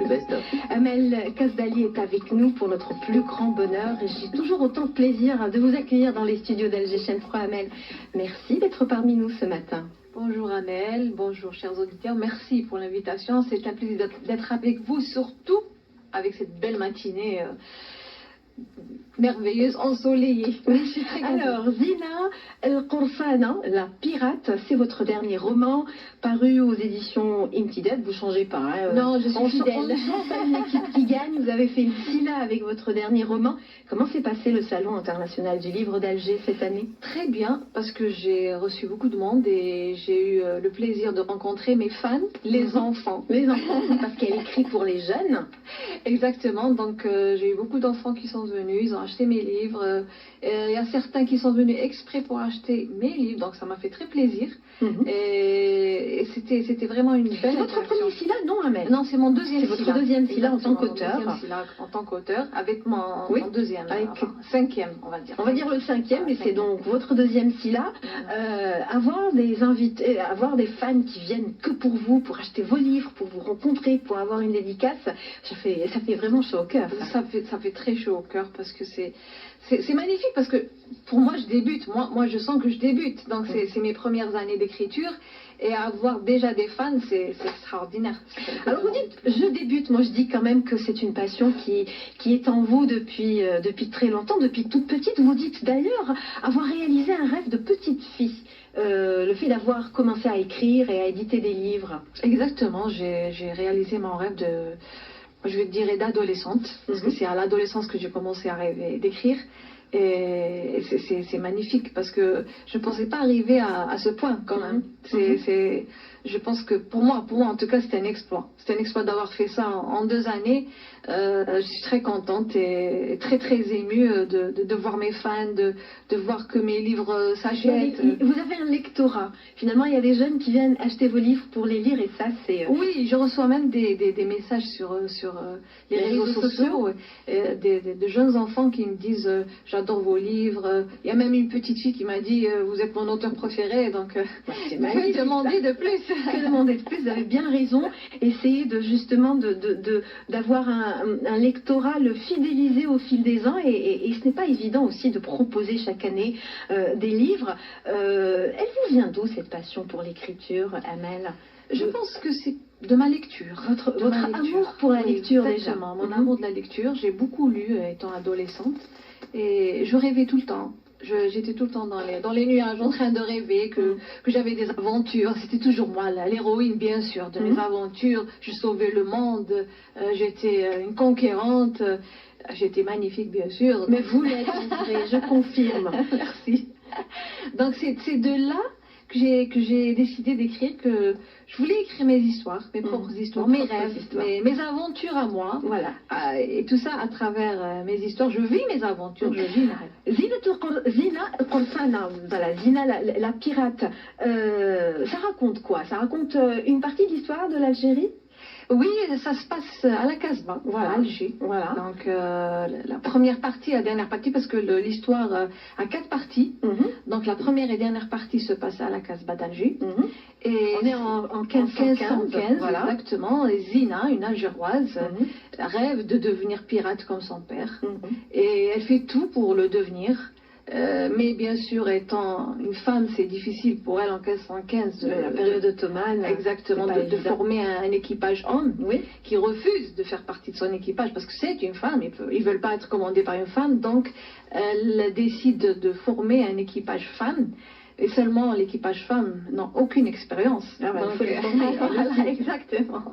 plus best-of. Amel Kasdali est avec nous pour notre plus grand bonheur. J'ai toujours autant de plaisir de vous accueillir dans les studios d'Alger Chaîne 3. Amel, merci d'être parmi nous ce matin. Bonjour Amel, bonjour chers auditeurs, merci pour l'invitation. C'est un plaisir d'être avec vous, surtout avec cette belle matinée merveilleuse, ensoleillée. Alors, Zina El-Qorsana, La Pirate, c'est votre dernier roman paru aux éditions Imtidad. Vous ne changez pas. Hein, non, je suis fidèle. On ne sent pas une équipe qui gagne. Vous avez fait une silla avec votre dernier roman. Comment s'est passé le Salon international du livre d'Alger cette année? Très bien, parce que j'ai reçu beaucoup de monde et j'ai eu le plaisir de rencontrer mes fans, les enfants. Les enfants, parce qu'elle écrit pour les jeunes. Exactement, donc j'ai eu beaucoup d'enfants qui sont venus, ils ont acheté mes livres. Il y a certains qui sont venus exprès pour acheter mes livres, donc ça m'a fait très plaisir. Et c'était vraiment une belle interaction. C'est votre premier silla, non, Amel? Non, c'est mon deuxième silla. C'est votre deuxième silla en tant qu'auteur. Deuxième silla en tant qu'auteur, avec mon deuxième, avec... cinquième, on va dire. On va dire le cinquième, mais c'est donc votre deuxième silla. Avoir des invités, avoir des fans qui viennent que pour vous, pour acheter vos livres, pour vous rencontrer, pour avoir une dédicace, ça fait vraiment chaud au cœur. Ça fait très chaud au cœur parce que c'est magnifique, parce que pour moi je débute, moi je sens que je débute, donc c'est mes premières années d'écriture, et avoir déjà des fans, c'est extraordinaire. Alors vous dites je débute, moi je dis quand même que c'est une passion qui est en vous depuis très longtemps, depuis toute petite. Vous dites d'ailleurs avoir réalisé un rêve de petite fille. Le fait d'avoir commencé à écrire et à éditer des livres. Exactement, j'ai réalisé mon rêve je vais dire d'adolescente, parce que c'est à l'adolescence que j'ai commencé à rêver d'écrire. Et c'est magnifique, parce que je ne pensais pas arriver à ce point quand même. Je pense que pour moi en tout cas, c'était un exploit. C'était un exploit d'avoir fait ça en 2 années. Je suis très contente et très très émue de voir mes fans, de voir que mes livres s'achètent. Vous avez un lectorat. Finalement, il y a des jeunes qui viennent acheter vos livres pour les lire, et ça, c'est... Oui, je reçois même des messages sur les réseaux sociaux. De jeunes enfants qui me disent j'adore vos livres. Il y a même une petite fille qui m'a dit vous êtes mon auteur préféré, donc c'est magnifique. Que demander de plus? Que demander de plus? Vous avez bien raison. Essayez justement d'avoir un lectorat, le fidéliser au fil des ans, et ce n'est pas évident aussi de proposer chaque année des livres. Elle vous vient d'où cette passion pour l'écriture, Amel? Je pense que c'est de ma lecture. Votre amour pour la lecture, déjà. Mon amour de la lecture. J'ai beaucoup lu étant adolescente, et je rêvais tout le temps. J'étais tout le temps dans les nuages en train de rêver que j'avais des aventures. C'était toujours moi l'héroïne, bien sûr, de mes aventures. Je sauvais le monde, j'étais une conquérante, j'étais magnifique, bien sûr. Mais vous l'êtes, je confirme. Merci. Donc c'est de là que j'ai décidé d'écrire, que je voulais écrire mes histoires, mes propres histoires, mes rêves, mes aventures à moi. Voilà. Et tout ça à travers mes histoires. Je vis mes aventures, je vis mes rêves. Zina El-Qorsana, voilà, Zina la pirate. Ça raconte quoi? Ça raconte une partie de l'histoire de l'Algérie? Oui, ça se passe à la Casbah, à Alger. Voilà. Donc la première partie, la dernière partie, parce que l'histoire a 4 parties. Donc la première et dernière partie se passe à la Casbah d'Alger. Et on est en 1515, voilà. Exactement. Et Zina, une Algéroise, rêve de devenir pirate comme son père. Et elle fait tout pour le devenir. Mais bien sûr, étant une femme, c'est difficile pour elle en 1515, la période ottomane. Exactement, de former un équipage homme qui refuse de faire partie de son équipage, parce que c'est une femme, ils ne veulent pas être commandés par une femme, donc elle décide de former un équipage femme. Et seulement l'équipage femme n'a aucune expérience. Il faut les former. Voilà, exactement.